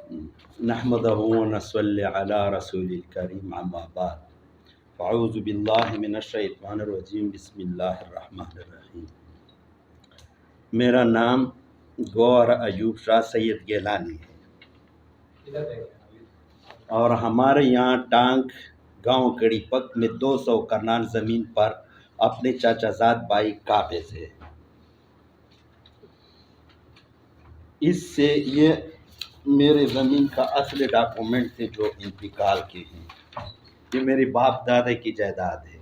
نحمدہ و نصلی علی رسول الکریم اما بعد فاعوذ باللہ من الشیطان الرجیم بسم اللہ الرحمن الرحیم۔ میرا نام گوہر ایوب شاہ سید گیلانی ہے اور ہمارے یہاں ٹانک گاؤں کڑی پک میں 200 کرنال زمین پر اپنے چاچا زاد بھائی قابض ہے۔ اس سے یہ میرے زمین کا اصل ڈاکومنٹ تھے جو انتقال کے ہیں، یہ میرے باپ دادا کی جائیداد ہے۔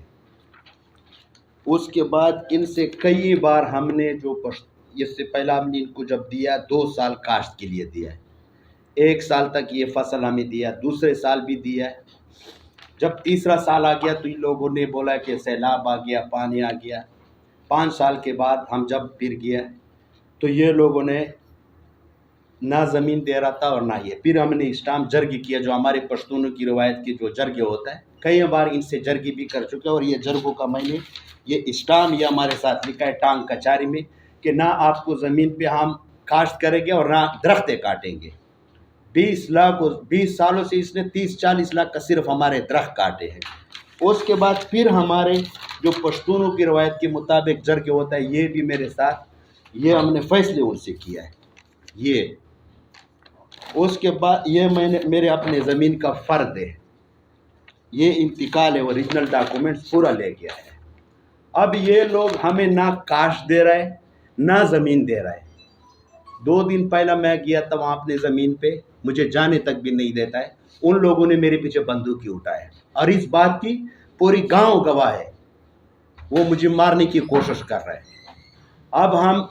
اس کے بعد ان سے کئی بار ہم نے اس سے پہلا ہم نے ان کو جب دیا 2 سال کاشت کے لیے دیا ہے، 1 سال تک یہ فصل ہمیں دیا، دوسرے سال بھی دیا ہے۔ جب تیسرا سال آ گیا تو ان لوگوں نے بولا کہ سیلاب آ گیا، پانی آ گیا۔ 5 سال کے بعد ہم جب پھر گیا تو یہ لوگوں نے نہ زمین دے رہا تھا اور نہ یہ۔ پھر ہم نے اسٹام جرگی کیا، جو ہمارے پشتونوں کی روایت کی جو جرگے ہوتا ہے، کئی بار ان سے جرگی بھی کر چکے، اور یہ جرگوں کا میں نے یہ اسٹام یہ ہمارے ساتھ لکھا ہے ٹانگ کچہری میں کہ نہ آپ کو زمین پہ ہم کاشت کریں گے اور نہ درختیں کاٹیں گے۔ 20 سالوں سے اس نے 30-40 لاکھ کا صرف ہمارے درخت کاٹے ہیں۔ اس کے بعد پھر ہمارے جو پشتونوں کی روایت کے مطابق جرگے ہوتا ہے، یہ بھی میرے ساتھ یہ ہم نے فیصلے ان سے کیا ہے۔ یہ اس کے بعد یہ میرے اپنے زمین کا فرد ہے، یہ انتقال ہے، اوریجنل ڈاکومنٹس پورا لے گیا ہے۔ اب یہ لوگ ہمیں نہ کاشت دے رہے نہ زمین دے رہے۔ 2 دن پہلا میں گیا تھا وہاں اپنے زمین پہ، مجھے جانے تک بھی نہیں دیتا ہے۔ ان لوگوں نے میرے پیچھے بندوقی اٹھایا اور اس بات کی پوری گاؤں گواہ ہے، وہ مجھے مارنے کی کوشش کر رہے ہیں۔ اب ہم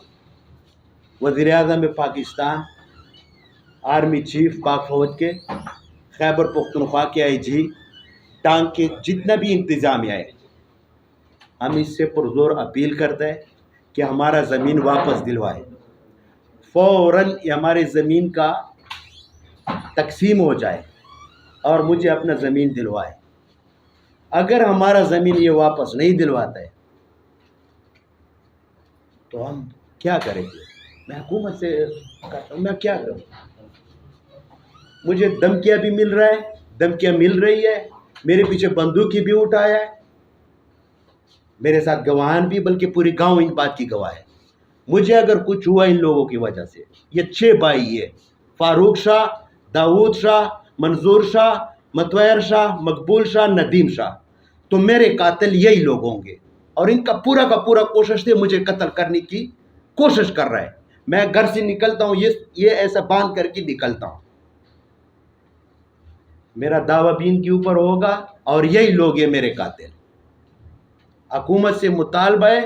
وزیر اعظم پاکستان، آرمی چیف پاک فوج کے، خیبر پختونخوا کے آئی جی، ٹانک کے جتنا بھی انتظامیہ ہے، ہم اس سے پرزور اپیل کرتے ہیں کہ ہمارا زمین واپس دلوائے، فوراً ہمارے زمین کا تقسیم ہو جائے اور مجھے اپنا زمین دلوائے۔ اگر ہمارا زمین یہ واپس نہیں دلواتا ہے تو ہم کیا کریں گے؟ میں حکومت سے کہتا ہوں میں کیا کروں؟ مجھے دھمکیاں بھی مل رہا ہے، دھمکیاں مل رہی ہے، میرے پیچھے بندوقی بھی اٹھایا ہے، میرے ساتھ گواہان بھی، بلکہ پوری گاؤں ان بات کی گواہ ہے۔ مجھے اگر کچھ ہوا ان لوگوں کی وجہ سے، یہ 6 بھائی ہے، فاروق شاہ، داود شاہ، منظور شاہ، متویر شاہ، مقبول شاہ، ندیم شاہ، تو میرے قاتل یہی لوگ ہوں گے، اور ان کا پورا کوشش تھی مجھے قتل کرنے کی کوشش کر رہا ہے۔ میں گھر سے نکلتا ہوں یہ ایسا باندھ کر کے نکلتا ہوں، میرا دعویٰ بھی ان کے اوپر ہوگا اور یہی لوگ ہیں میرے قاتل۔ حکومت سے مطالبہ ہے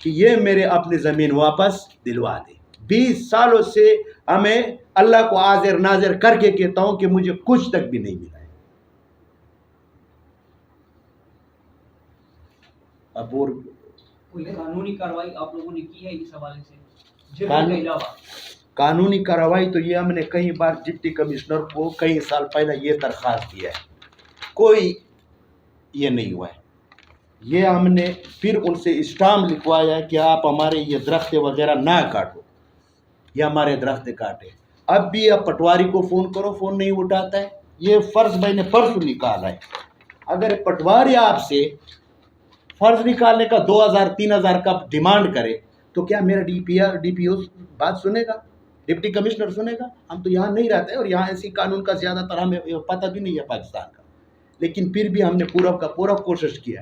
کہ یہ میرے اپنی زمین واپس دلوا دے۔ 20 سالوں سے ہمیں اللہ کو حاضر ناظر کر کے کہتا ہوں کہ مجھے کچھ تک بھی نہیں ملا ہے۔ اب اور کوئی قانونی کارروائی آپ لوگوں نے کی ہے اس حوالے سے جرم کے علاوہ؟ قانونی کارروائی تو یہ ہم نے کئی بار ڈپٹی کمشنر کو کئی سال پہلے یہ درخواست کیا ہے، کوئی یہ نہیں ہوا ہے۔ یہ ہم نے پھر ان سے اسٹامپ لکھوایا ہے کہ آپ ہمارے یہ درخت وغیرہ نہ کاٹو، یہ ہمارے درخت کاٹے۔ اب بھی اب پٹواری کو فون کرو، فون نہیں اٹھاتا ہے۔ یہ فرض میں نے پرسوں نکالا ہے، اگر پٹواری آپ سے فرض نکالنے کا 2000-3000 کا ڈیمانڈ کرے تو کیا میرا ڈی پی او بات سنے گا؟ ڈپٹی کمشنر سنے گا؟ ہم تو یہاں نہیں رہتے اور یہاں ایسی قانون کا زیادہ تر ہمیں پتہ بھی نہیں ہے پاکستان کا، لیکن پھر بھی ہم نے پورا کوشش کیا۔